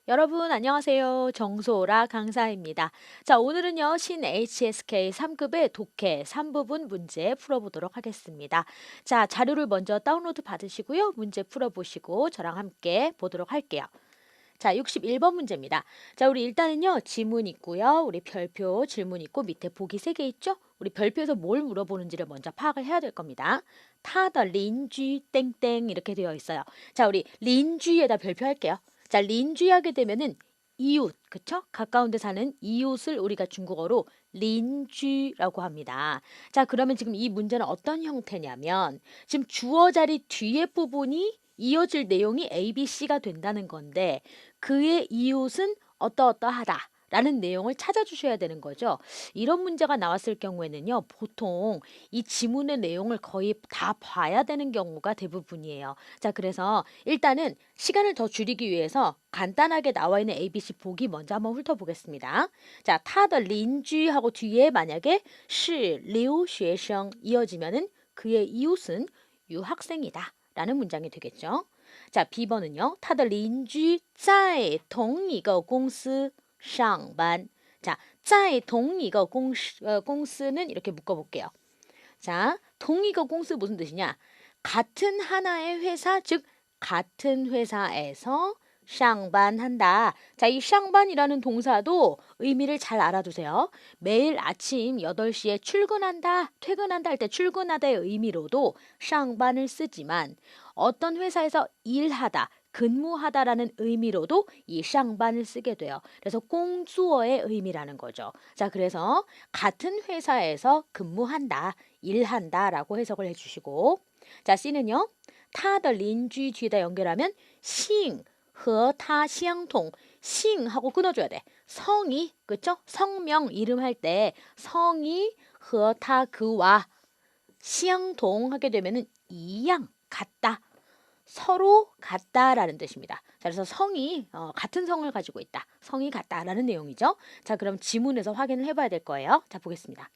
여러분 안녕하세요. 정소라 강사입니다. 자, 오늘은요. 신 HSK 3급의 독해 3부분 문제 풀어보도록 하겠습니다. 자, 자료를 먼저 다운로드 받으시고요. 문제 풀어보시고 저랑 함께 보도록 할게요. 자, 61번 문제입니다. 자, 우리 일단은요. 지문 있고요. 우리 별표, 질문 있고 밑에 보기 3개 있죠? 우리 별표에서 뭘 물어보는지를 먼저 파악을 해야 될 겁니다. 타더 린쥐 땡땡 이렇게 되어 있어요. 자, 우리 린쥐에다 별표 할게요. 자, 린쥐 하게 되면은 이웃, 그쵸? 가까운 데 사는 이웃을 우리가 중국어로 린쥐라고 합니다. 자, 그러면 지금 이 문제는 어떤 형태냐면 지금 주어 자리 뒤에 부분이 이어질 내용이 A, B, C가 된다는 건데 그의 이웃은 어떠어떠하다 라는 내용을 찾아주셔야 되는 거죠. 이런 문제가 나왔을 경우에는요. 보통 이 지문의 내용을 거의 다 봐야 되는 경우가 대부분이에요. 자, 그래서 일단은 시간을 더 줄이기 위해서 간단하게 나와 있는 ABC 보기 먼저 한번 훑어보겠습니다. 자, 타더 린쥐 하고 뒤에 만약에 是留学生 이어지면은 그의 이웃은 유학생이다 라는 문장이 되겠죠. 자, B번은요. 他的邻居在同一个公司上班. 자, 在同一个公司는 이렇게 묶어볼게요. 자, 동이거 공스 무슨 뜻이냐? 같은 하나의 회사, 즉 같은 회사에서 쌍반한다. 자, 이 쌍반이라는 동사도 의미를 잘 알아두세요. 매일 아침 8시에 출근한다, 퇴근한다 할 때 출근하다의 의미로도 쌍반을 쓰지만 어떤 회사에서 일하다, 근무하다라는 의미로도 이 쌍반을 쓰게 돼요. 그래서 공주어의 의미라는 거죠. 자, 그래서 같은 회사에서 근무한다, 일한다 라고 해석을 해주시고 자, C는요. 他的邻居 뒤에다 연결하면 싱, 和他相同 싱하고 끊어줘야 돼. 성이, 그쵸? 성명, 이름 할 때 성이 和他 그와 相同 하게 되면은 이양, 같다. 서로 같다라는 뜻입니다. 자, 그래서 성이 같은 성을 가지고 있다. 성이 같다라는 내용이죠. 자, 그럼 지문에서 확인을 해봐야 될 거예요. 자, 보겠습니다.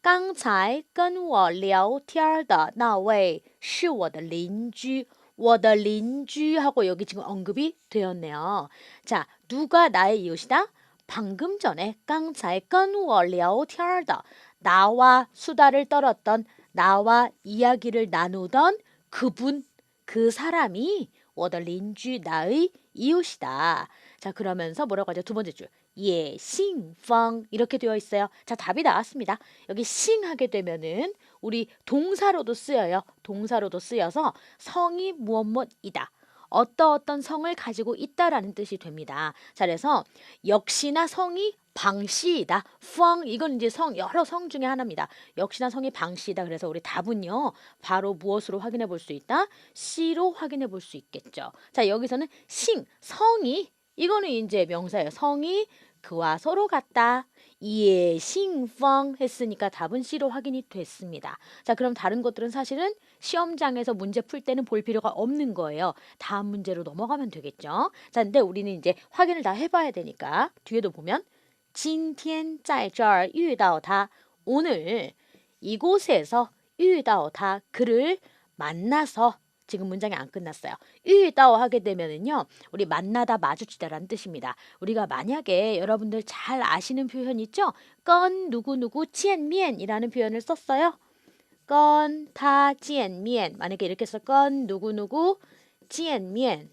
刚才跟我聊天的那位是我的邻居。我的邻居 하고 여기 지금 언급이 되었네요. 자, 누가 나의 이웃이다? 방금 전에 刚才跟我聊天的 나와 수다를 떨었던 나와 이야기를 나누던 그분, 그 사람이 我的邻居 나의 이웃이다. 자, 그러면서 뭐라고 하죠? 두 번째 줄. 예, 싱펑 이렇게 되어 있어요. 자, 답이 나왔습니다. 여기 싱 하게 되면은 우리 동사로도 쓰여요. 동사로도 쓰여서 성이 무엇무엇이다. 어떤 성을 가지고 있다라는 뜻이 됩니다. 자, 그래서 역시나 성이 방씨이다. 펑 이건 이제 여러 성 중에 하나입니다. 역시나 성이 방씨이다. 그래서 우리 답은요. 바로 무엇으로 확인해 볼 수 있다? C로 확인해 볼 수 있겠죠. 자, 여기서는 싱 성이 이거는 이제 명사예요. 성이 그와 서로 같다. 예, 싱펑 했으니까 답은 C로 확인이 됐습니다. 자, 그럼 다른 것들은 사실은 시험장에서 문제 풀 때는 볼 필요가 없는 거예요. 다음 문제로 넘어가면 되겠죠. 자, 근데 우리는 이제 확인을 다 해봐야 되니까 뒤에도 보면 今天在这儿遇到他 오늘 이곳에서 遇到他 그를 만나서 지금 문장이 안 끝났어요. 遇到 하게 되면은요. 우리 만나다 마주치다라는 뜻입니다. 우리가 만약에 여러분들 잘 아시는 표현 있죠? 건 누구누구 见面이라는 표현을 썼어요. 건 타 见面 만약에 이렇게 해서 건 누구누구 见面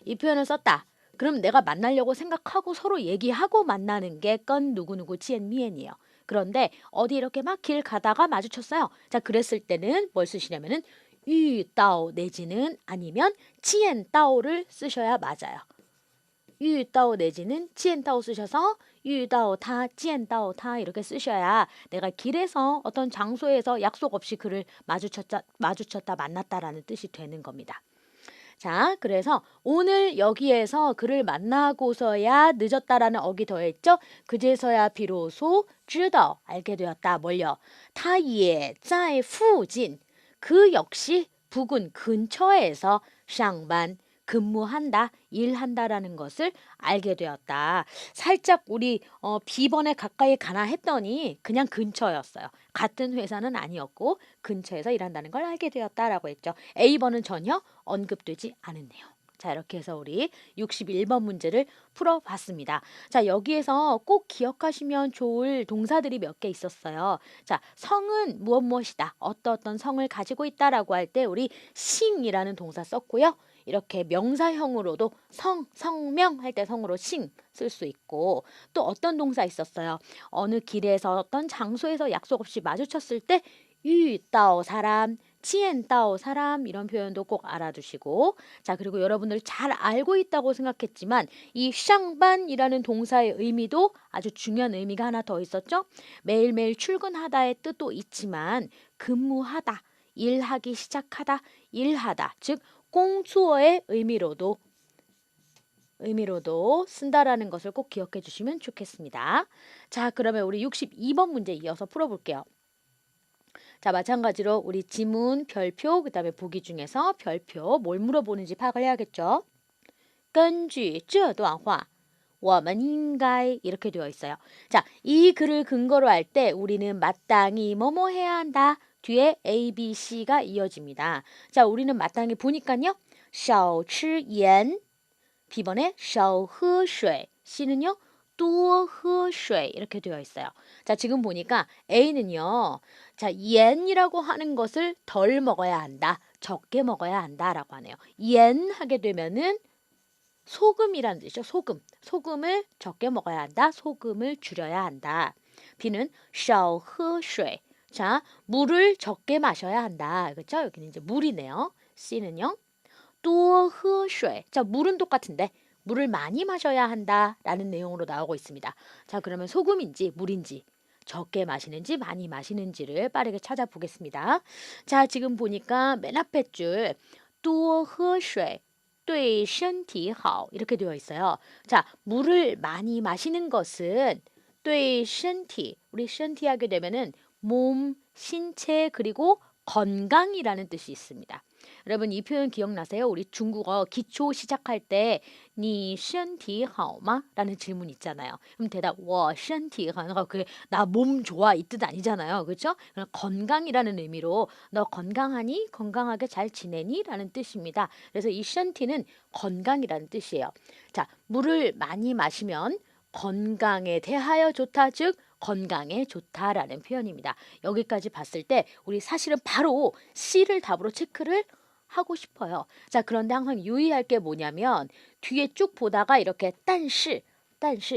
이 표현을 썼다. 그럼 내가 만나려고 생각하고 서로 얘기하고 만나는 게 건 누구누구 见面이에요. 그런데 어디 이렇게 막 길 가다가 마주쳤어요. 자, 그랬을 때는 뭘 쓰시냐면은 遇到 내지는 아니면 见到를 쓰셔야 맞아요. 遇到 내지는 见到 쓰셔서 遇到他, 见到他 이렇게 쓰셔야 내가 길에서 어떤 장소에서 약속 없이 그를 마주쳤다, 만났다라는 뜻이 되는 겁니다. 자, 그래서 오늘 여기에서 그를 만나고서야 늦었다라는 어기 더했죠. 그제서야 비로소 知道 알게 되었다. 뭘요? 他也在附近그 역시 부근 근처에서 上班 근무한다, 일한다라는 것을 알게 되었다. 살짝 우리 B번에 가까이 가나 했더니 그냥 근처였어요. 같은 회사는 아니었고 근처에서 일한다는 걸 알게 되었다라고 했죠. A번은 전혀 언급되지 않았네요. 자, 이렇게 해서 우리 61번 문제를 풀어봤습니다. 자, 여기에서 꼭 기억하시면 좋을 동사들이 몇 개 있었어요. 자, 성은 무엇이다. 어떤 성을 가지고 있다라고 할 때 우리 싱이라는 동사 썼고요. 이렇게 명사형으로도 성명 할 때 성으로 싱 쓸 수 있고 또 어떤 동사 있었어요. 어느 길에서 어떤 장소에서 약속 없이 마주쳤을 때 유따오 사람, 치엔따오 사람 이런 표현도 꼭 알아두시고 자 그리고 여러분들 잘 알고 있다고 생각했지만 이 샹반이라는 동사의 의미도 아주 중요한 의미가 하나 더 있었죠. 매일매일 출근하다의 뜻도 있지만 근무하다, 일하기 시작하다, 일하다 즉 꽁투어의 의미로도 쓴다라는 것을 꼭 기억해 주시면 좋겠습니다. 자, 그러면 우리 62번 문제 이어서 풀어볼게요. 자, 마찬가지로 우리 지문, 별표, 그 다음에 보기 중에서 별표 뭘 물어보는지 파악을 해야겠죠. 根据这段话我们应该 이렇게 되어 있어요. 자, 이 글을 근거로 할 때 우리는 마땅히 뭐뭐 해야 한다. 뒤에 A, B, C가 이어집니다. 자, 우리는 마땅히 보니까요. 少吃盐 B번에 少喝水 C는요. 多喝水 이렇게 되어 있어요. 자, 지금 보니까 A는요. 자, 옌이라고 하는 것을 덜 먹어야 한다. 적게 먹어야 한다라고 하네요. 옌 하게 되면은 소금이라는 뜻이죠. 소금을 적게 먹어야 한다. 소금을 줄여야 한다. B는 少喝水 자, 물을 적게 마셔야 한다. 그렇죠? 여기는 이제 물이네요. C는요. 多喝水 자, 물은 똑같은데 물을 많이 마셔야 한다라는 내용으로 나오고 있습니다. 자, 그러면 소금인지 물인지 적게 마시는지 많이 마시는지를 빠르게 찾아보겠습니다. 자, 지금 보니까 맨 앞에 줄 多喝水对身体好 이렇게 되어 있어요. 자, 물을 많이 마시는 것은 对身体 우리 身体 하게 되면은 몸, 신체 그리고 건강이라는 뜻이 있습니다. 여러분 이 표현 기억나세요? 우리 중국어 기초 시작할 때 니身体好吗? 라는 질문 있잖아요. 그럼 대답 我身体很好 나 몸 좋아 이 뜻 아니잖아요. 그렇죠? 건강이라는 의미로 너 건강하니? 건강하게 잘 지내니? 라는 뜻입니다. 그래서 이 身体는 건강이라는 뜻이에요. 자, 물을 많이 마시면 건강에 대하여 좋다 즉 건강에 좋다라는 표현입니다. 여기까지 봤을 때 우리 사실은 바로 C를 답으로 체크를 하고 싶어요. 자, 그런데 항상 유의할 게 뭐냐면 뒤에 쭉 보다가 이렇게 但是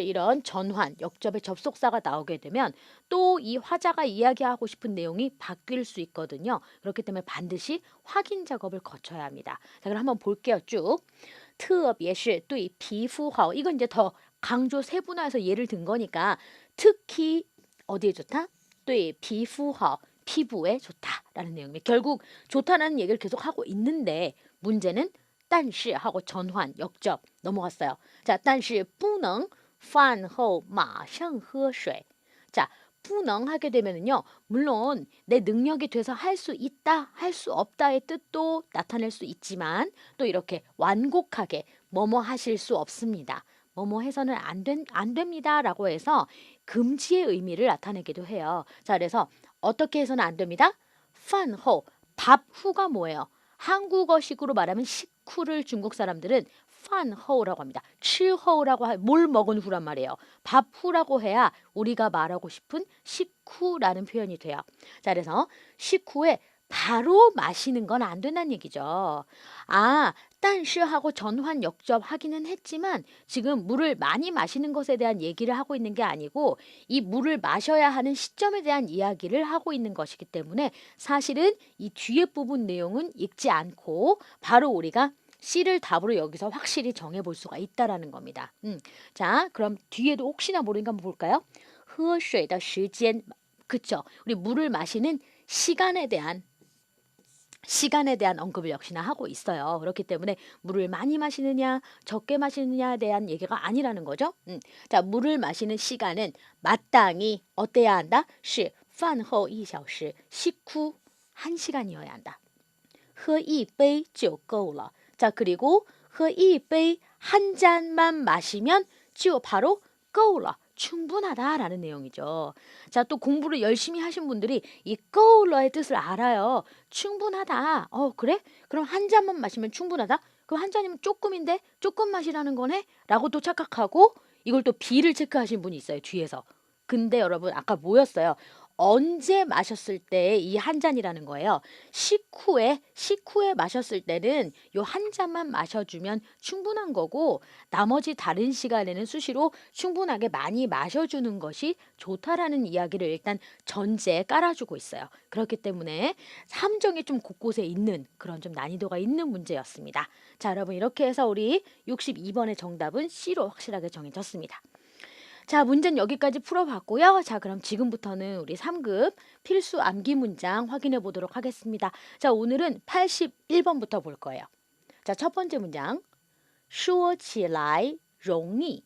이런 전환, 역접의 접속사가 나오게 되면 또 이 화자가 이야기하고 싶은 내용이 바뀔 수 있거든요. 그렇기 때문에 반드시 확인 작업을 거쳐야 합니다. 자, 그럼 한번 볼게요. 쭉. 特别是对皮肤好 이건 이제 더 강조 세분화해서 예를 든 거니까 특히 어디에 좋다? 对皮肤好 피부에 좋다라는 내용입니다. 결국 좋다라는 얘기를 계속 하고 있는데 문제는 但是 하고 전환, 역접 넘어갔어요. 자, 但是不能饭后马上喝水. 자, 不能 하게 되면은요. 물론 내 능력이 돼서 할 수 있다, 할 수 없다의 뜻도 나타낼 수 있지만 또 이렇게 완곡하게 뭐뭐 하실 수 없습니다. 뭐뭐 해서는 안 됩니다라고 해서 금지의 의미를 나타내기도 해요. 자, 그래서 어떻게 해서는 안 됩니다. 饭后 밥 후가 뭐예요? 한국어식으로 말하면 식후를 중국 사람들은 饭后라고 합니다. 吃后라고 뭘 먹은 후란 말이에요. 밥 후라고 해야 우리가 말하고 싶은 식후라는 표현이 돼요. 자, 그래서 식후에 바로 마시는 건 안 된다는 얘기죠. 아, 但是 하고 전환 역접 하기는 했지만 지금 물을 많이 마시는 것에 대한 얘기를 하고 있는 게 아니고 이 물을 마셔야 하는 시점에 대한 이야기를 하고 있는 것이기 때문에 사실은 이 뒤에 부분 내용은 읽지 않고 바로 우리가 C를 답으로 여기서 확실히 정해볼 수가 있다라는 겁니다. 자, 그럼 뒤에도 혹시나 모르니까 한번 볼까요? 喝水的时间 그쵸? 우리 물을 마시는 시간에 대한 언급을 역시나 하고 있어요. 그렇기 때문에 물을 많이 마시느냐 적게 마시느냐에 대한 얘기가 아니라는 거죠. 자, 물을 마시는 시간은 마땅히 어때야 한다? 是饭后1小时 식후 1시간이어야 한다. 喝一杯就够了. 자, 그리고 喝一杯 한 잔만 마시면 就 바로 够了. 충분하다라는 내용이죠. 자, 또 공부를 열심히 하신 분들이 이 거울러의 뜻을 알아요. 충분하다. 그래? 그럼 한 잔만 마시면 충분하다? 그럼 한 잔이면 조금인데 조금 마시라는 거네? 라고 또 착각하고 이걸 또 비를 체크하신 분이 있어요. 뒤에서. 근데 여러분 아까 뭐였어요? 언제 마셨을 때 이 한 잔이라는 거예요. 식후에 마셨을 때는 요 한 잔만 마셔주면 충분한 거고 나머지 다른 시간에는 수시로 충분하게 많이 마셔주는 것이 좋다라는 이야기를 일단 전제에 깔아주고 있어요. 그렇기 때문에 함정이 좀 곳곳에 있는 그런 좀 난이도가 있는 문제였습니다. 자, 여러분 이렇게 해서 우리 62번의 정답은 C로 확실하게 정해졌습니다. 자, 문제는 여기까지 풀어봤고요. 자, 그럼 지금부터는 우리 3급 필수 암기 문장 확인해 보도록 하겠습니다. 자, 오늘은 81번부터 볼 거예요. 자, 첫 번째 문장. 说起来容易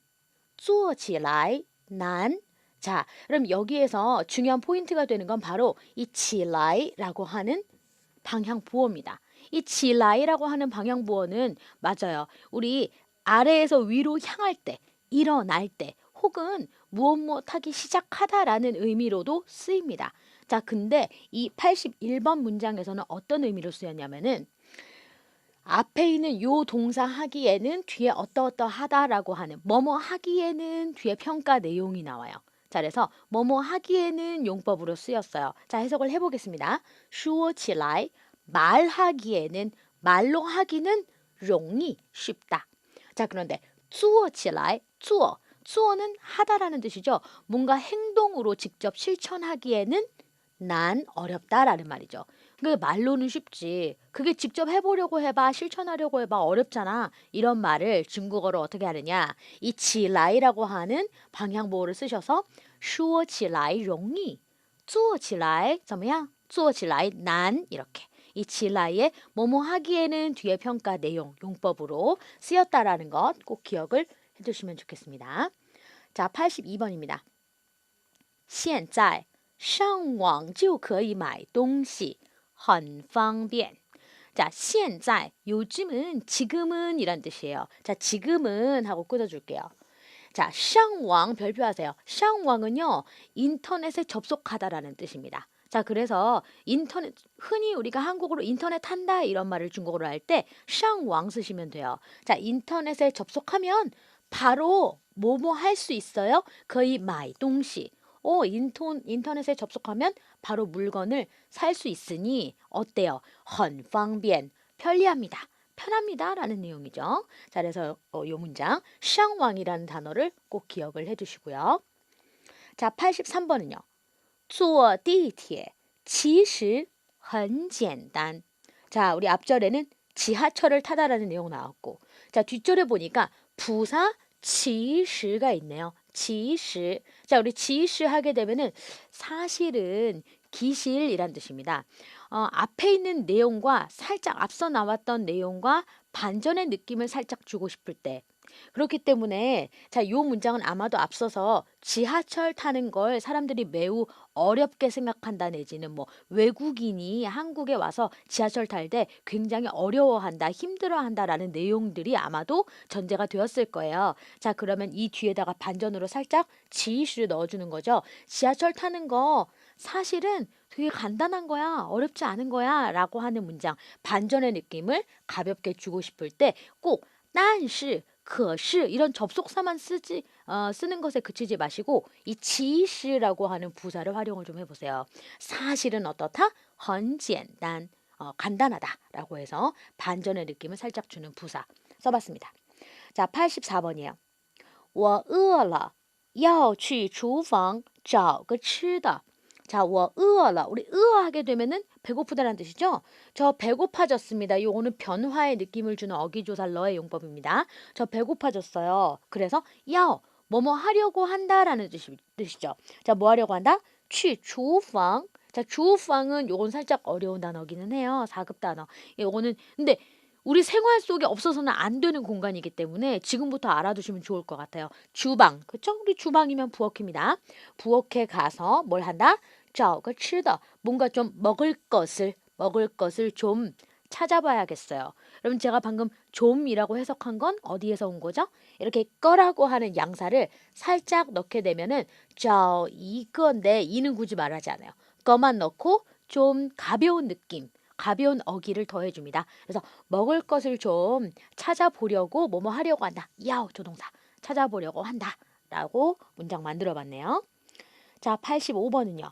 做起来难. 자, 그럼 여기에서 중요한 포인트가 되는 건 바로 이 起来라고 하는 방향 부호입니다. 이 起来라고 하는 방향 부호는 맞아요. 우리 아래에서 위로 향할 때, 일어날 때, 혹은 무엇 하기 시작하다라는 의미로도 쓰입니다. 자, 근데 이 81번 문장에서는 어떤 의미로 쓰였냐면은 앞에 있는 요 동사 하기에는 뒤에 어떠어떠하다라고 하는 뭐뭐 하기에는 뒤에 평가 내용이 나와요. 자, 그래서 뭐뭐 하기에는 용법으로 쓰였어요. 자, 해석을 해보겠습니다. 说起来 말하기에는 말로 하기는 容易 쉽다. 자, 그런데 做起来 做는 하다라는 뜻이죠. 뭔가 행동으로 직접 실천하기에는 난 어렵다라는 말이죠. 그게 말로는 쉽지. 그게 직접 해보려고 해봐, 실천하려고 해봐 어렵잖아. 이런 말을 중국어로 어떻게 하느냐. 이 起来라고 하는 방향보호를 쓰셔서 说起来容易做起来怎么样做起来难이렇게. 이 起来의 뭐뭐 하기에는 뒤에 평가 내용, 용법으로 쓰였다라는 것 꼭 기억을 해두시면 좋겠습니다. 자, 82번입니다. 现在上网就可以买东西很方便. 자, 现在 요즘은 지금은 이란 뜻이에요. 자, 지금은 하고 끊어줄게요. 자, 上网 별표하세요. 上网은요 인터넷에 접속하다라는 뜻입니다. 자, 그래서 인터넷 흔히 우리가 한국어로 인터넷 한다 이런 말을 중국어로 할 때 上网 쓰시면 돼요. 자, 인터넷에 접속하면 바로 뭐뭐 할 수 있어요. 거의 买东西. 인터넷에 접속하면 바로 물건을 살 수 있으니 어때요? 很方便 편리합니다. 편합니다 라는 내용이죠. 자, 그래서 이 문장 샹왕이라는 단어를 꼭 기억을 해주시고요. 자, 83번은요. 坐地铁其实很简单. 자, 우리 앞절에는 지하철을 타다라는 내용 나왔고, 자, 뒷절에 보니까 부사 其实가 있네요. 其实. 자, 우리 其实 하게 되면은 사실은 기실이란 뜻입니다. 앞에 있는 내용과 살짝 앞서 나왔던 내용과 반전의 느낌을 살짝 주고 싶을 때. 그렇기 때문에 자, 요 문장은 아마도 앞서서 지하철 타는 걸 사람들이 매우 어렵게 생각한다 내지는 뭐 외국인이 한국에 와서 지하철 탈 때 굉장히 어려워한다, 힘들어한다라는 내용들이 아마도 전제가 되었을 거예요. 자, 그러면 이 뒤에다가 반전으로 살짝 지시를 넣어주는 거죠. 지하철 타는 거 사실은 되게 간단한 거야, 어렵지 않은 거야 라고 하는 문장, 반전의 느낌을 가볍게 주고 싶을 때 꼭 但是 可是 이런 접속사만 쓰는 것에 그치지 마시고 이其实라고 하는 부사를 활용을 좀 해보세요. 사실은 어떻다? 很简单 간단하다라고 해서 반전의 느낌을 살짝 주는 부사 써봤습니다. 자, 84번이에요. 我饿了要去厨房找个吃的. 자, 我饿了 우리 하게 되면은 배고프다라는 뜻이죠. 저 배고파졌습니다. 요거는 변화의 느낌을 주는 어기조살러의 용법입니다. 저 배고파졌어요. 그래서 뭐뭐 하려고 한다라는 뜻이죠. 자, 뭐 하려고 한다? 去厨房. 자, 厨房은 요건 살짝 어려운 단어기는 해요. 4급 단어. 요거는 근데 우리 생활 속에 없어서는 안 되는 공간이기 때문에 지금부터 알아두시면 좋을 것 같아요. 주방, 그쵸? 우리 주방이면 부엌입니다. 부엌에 가서 뭘 한다? 找个吃的, 뭔가 좀 먹을 것을 좀 찾아봐야겠어요. 여러분 제가 방금 좀이라고 해석한 건 어디에서 온 거죠? 이렇게 거라고 하는 양사를 살짝 넣게 되면은 이건데 이는 굳이 말하지 않아요. 거만 넣고 좀 가벼운 느낌, 가벼운 어기를 더해줍니다. 그래서 먹을 것을 좀 찾아보려고 뭐뭐 하려고 한다. 야오 조동사 찾아보려고 한다. 라고 문장 만들어봤네요. 자, 85번은요.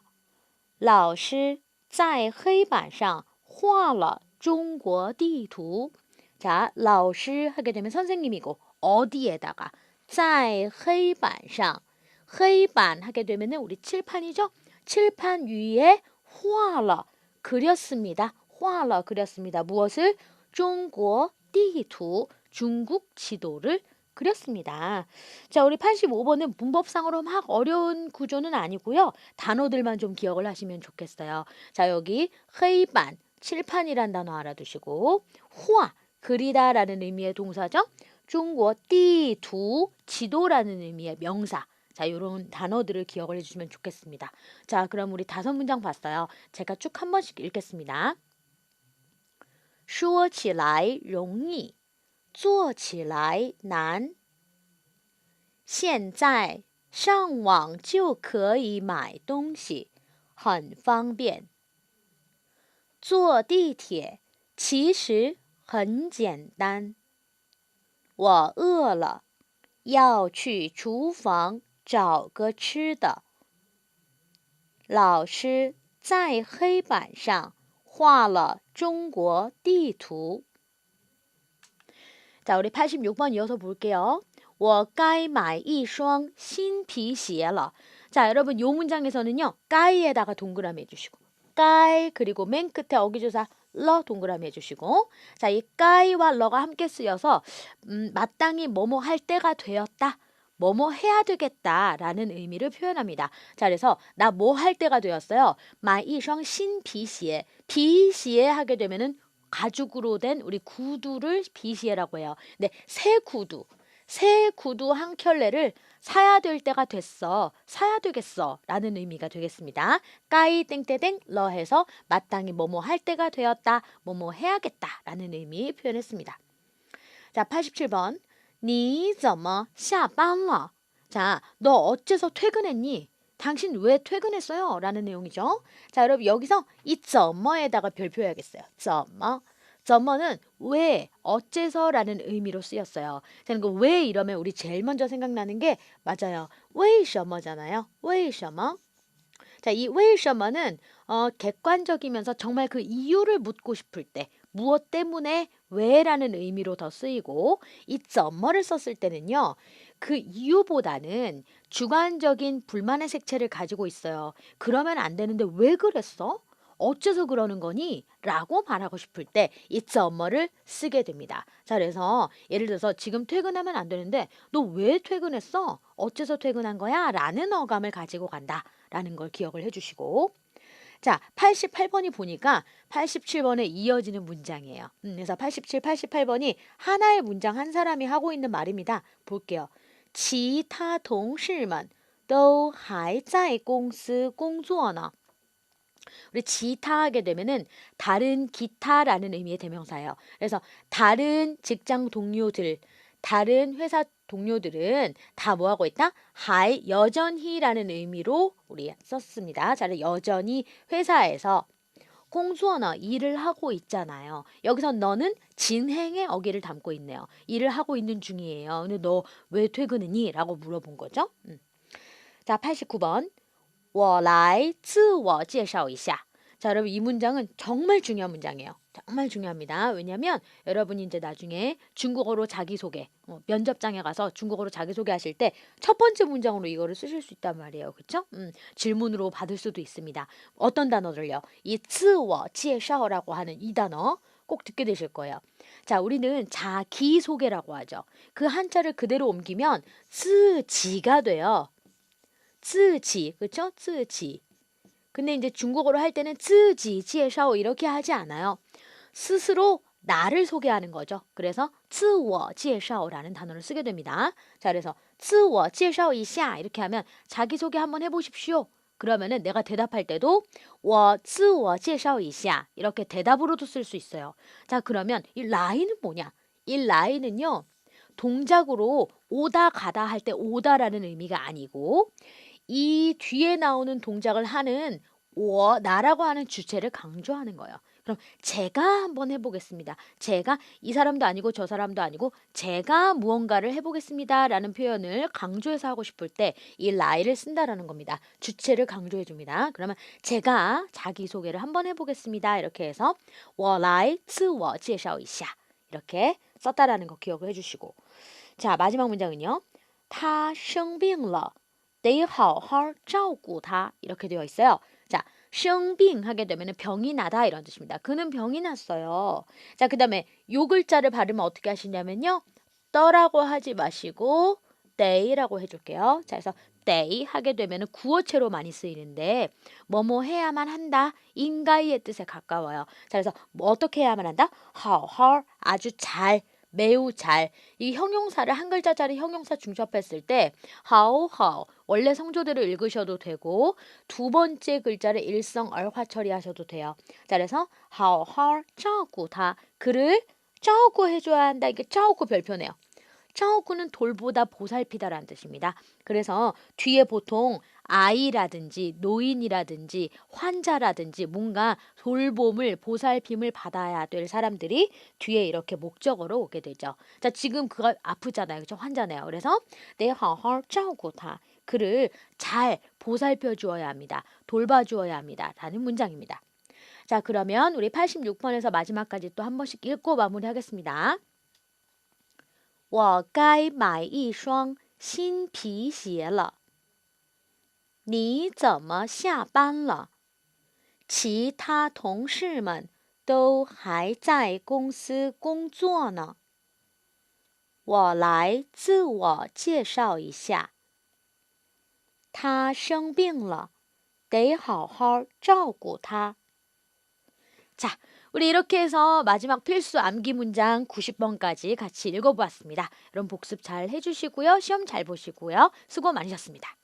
老师在黑板上画了中国地图. 자, 老师 하게 되면 선생님이고 어디에다가 在黑板上 黑板 하게 되면은 우리 칠판이죠? 칠판 위에 画了 그렸습니다. 画了 그렸습니다. 무엇을? 中国地图 중국 지도를 그렸습니다. 자, 우리 85번은 문법상으로 막 어려운 구조는 아니고요. 단어들만 좀 기억을 하시면 좋겠어요. 자, 여기 헤이반, 칠판이란 단어 알아두시고 후아, 그리다라는 의미의 동사죠. 중국 띠두, 지도라는 의미의 명사. 자, 이런 단어들을 기억을 해주시면 좋겠습니다. 자, 그럼 우리 5문장 봤어요. 제가 쭉 한 번씩 읽겠습니다. 说起来容易做起来难，现在上网就可以买东西，很方便。坐地铁其实很简单。我饿了，要去厨房找个吃的。老师在黑板上画了中国地图。 자, 우리 86번 이어서 볼게요. 我该买一双新皮鞋了. 자, 여러분 이 문장에서는요. 该에다가 동그라미 해주시고 该 그리고 맨 끝에 어기조사 러 동그라미 해주시고 자, 이 该와 러가 함께 쓰여서 마땅히 뭐뭐 할 때가 되었다. 뭐뭐 해야 되겠다라는 의미를 표현합니다. 자, 그래서 나 뭐 할 때가 되었어요. 买一双新皮鞋. 피시에 하게 되면은 가죽으로 된 우리 구두를 비시에라고 해요. 근데 새 구두 한 켤레를 사야 될 때가 됐어. 사야 되겠어. 라는 의미가 되겠습니다. 까이 땡땡땡 러 해서 마땅히 뭐뭐 할 때가 되었다. 뭐뭐 해야겠다. 라는 의미 표현했습니다. 자, 87번. 你怎么下班了? 자, 너 어째서 퇴근했니? 당신 왜 퇴근했어요? 라는 내용이죠. 자, 여러분 여기서 이 점머에다가 별표해야겠어요. 점머는 왜, 어째서라는 의미로 쓰였어요. 자, 그 왜 이러면 우리 제일 먼저 생각나는 게 맞아요. 为什么잖아요. 为什么? 자, 이 为什么는 객관적이면서 정말 그 이유를 묻고 싶을 때 무엇 때문에 왜라는 의미로 더 쓰이고 이 점머를 썼을 때는요. 그 이유보다는 주관적인 불만의 색채를 가지고 있어요. 그러면 안 되는데 왜 그랬어? 어째서 그러는 거니? 라고 말하고 싶을 때 이 점머를 쓰게 됩니다. 자, 그래서 예를 들어서 지금 퇴근하면 안 되는데 너 왜 퇴근했어? 어째서 퇴근한 거야? 라는 어감을 가지고 간다. 라는 걸 기억을 해주시고 자, 88번이 보니까 87번에 이어지는 문장이에요. 그래서 87, 88번이 하나의 문장 한 사람이 하고 있는 말입니다. 볼게요. 其他同事们都还在公司工作呢. 우리 지타 하게 되면은 다른 기타라는 의미의 대명사예요. 그래서 다른 직장 동료들, 다른 회사 동료들은 다 뭐하고 있다? 하이 여전히라는 의미로 우리 썼습니다. 자, 여전히 회사에서 공수언어 일을 하고 있잖아요. 여기서 너는 진행의 어기를 담고 있네요. 일을 하고 있는 중이에요. 근데 너 왜 퇴근했니? 라고 물어본 거죠. 자, 89번. 我来自我介绍一下. 자, 여러분 이 문장은 정말 중요한 문장이에요. 정말 중요합니다. 왜냐하면 여러분이 이제 나중에 중국어로 자기소개, 면접장에 가서 중국어로 자기소개하실 때 첫 번째 문장으로 이거를 쓰실 수 있단 말이에요. 그렇죠? 질문으로 받을 수도 있습니다. 어떤 단어를요? 이 自我介绍라고 하는 이 단어 꼭 듣게 되실 거예요. 자, 우리는 자기소개라고 하죠. 그 한자를 그대로 옮기면 自己가 돼요. 自己, 그렇죠? 自己. 근데 이제 중국어로 할 때는 自己介绍 이렇게 하지 않아요. 스스로 나를 소개하는 거죠. 그래서 自我介绍라는 단어를 쓰게 됩니다. 자, 그래서 自我介绍一下 이렇게 하면 자기소개 한번 해보십시오. 그러면은 내가 대답할 때도 我自我介绍一下 이렇게 대답으로도 쓸 수 있어요. 자, 그러면 이 라인은 뭐냐? 이 라인은요. 동작으로 오다 가다 할 때 오다라는 의미가 아니고 이 뒤에 나오는 동작을 하는 나라고 하는 주체를 강조하는 거예요. 그럼 제가 한번 해보겠습니다. 제가 이 사람도 아니고 저 사람도 아니고 제가 무언가를 해보겠습니다라는 표현을 강조해서 하고 싶을 때 이 라이를 쓴다라는 겁니다. 주체를 강조해 줍니다. 그러면 제가 자기소개를 한번 해보겠습니다. 이렇게 해서 我来自我介绍一下 이렇게 썼다라는 거 기억을 해주시고 자 마지막 문장은요. 他生病了得好好照顾他 이렇게 되어 있어요. 자, 生病 하게 되면 병이 나다 이런 뜻입니다. 그는 병이 났어요. 자, 그 다음에 요 글자를 발음을 어떻게 하시냐면요. 떠라고 하지 마시고 day라고 해줄게요. 자, 그래서 day 하게 되면 구어체로 많이 쓰이는데 뭐뭐 해야만 한다. 인가이의 뜻에 가까워요. 자, 그래서 뭐 어떻게 해야만 한다? 好好 아주 잘 매우 잘. 이 형용사를 한 글자짜리 형용사 중첩했을 때 하오하오 원래 성조대로 읽으셔도 되고 두 번째 글자를 일성얼화 처리하셔도 돼요. 자, 그래서 하오하오 짜오구다 그를 짜오구 해줘야 한다. 이게 짜오구 별표네요. 짜오구는 돌보다 보살피다라는 뜻입니다. 그래서 뒤에 보통 아이라든지 노인이라든지 환자라든지 뭔가 돌봄을 보살핌을 받아야 될 사람들이 뒤에 이렇게 목적어로 오게 되죠. 자, 지금 그가 아프잖아요. 그렇죠? 환자네요. 그래서 내好好 照顾他 그를 잘 보살펴 주어야 합니다. 돌봐 주어야 합니다. 라는 문장입니다. 자, 그러면 우리 86번에서 마지막까지 또 한 번씩 읽고 마무리하겠습니다. 我该买一双新皮鞋了。你怎么下班了？其他同事们都还在公司工作呢。我来自我介绍一下。他生病了，得好好照顾他。 자, 우리 이렇게 해서 마지막 필수 암기 문장 90번까지 같이 읽어보았습니다. 여러분 복습 잘 해주시고요. 시험 잘 보시고요. 수고 많으셨습니다.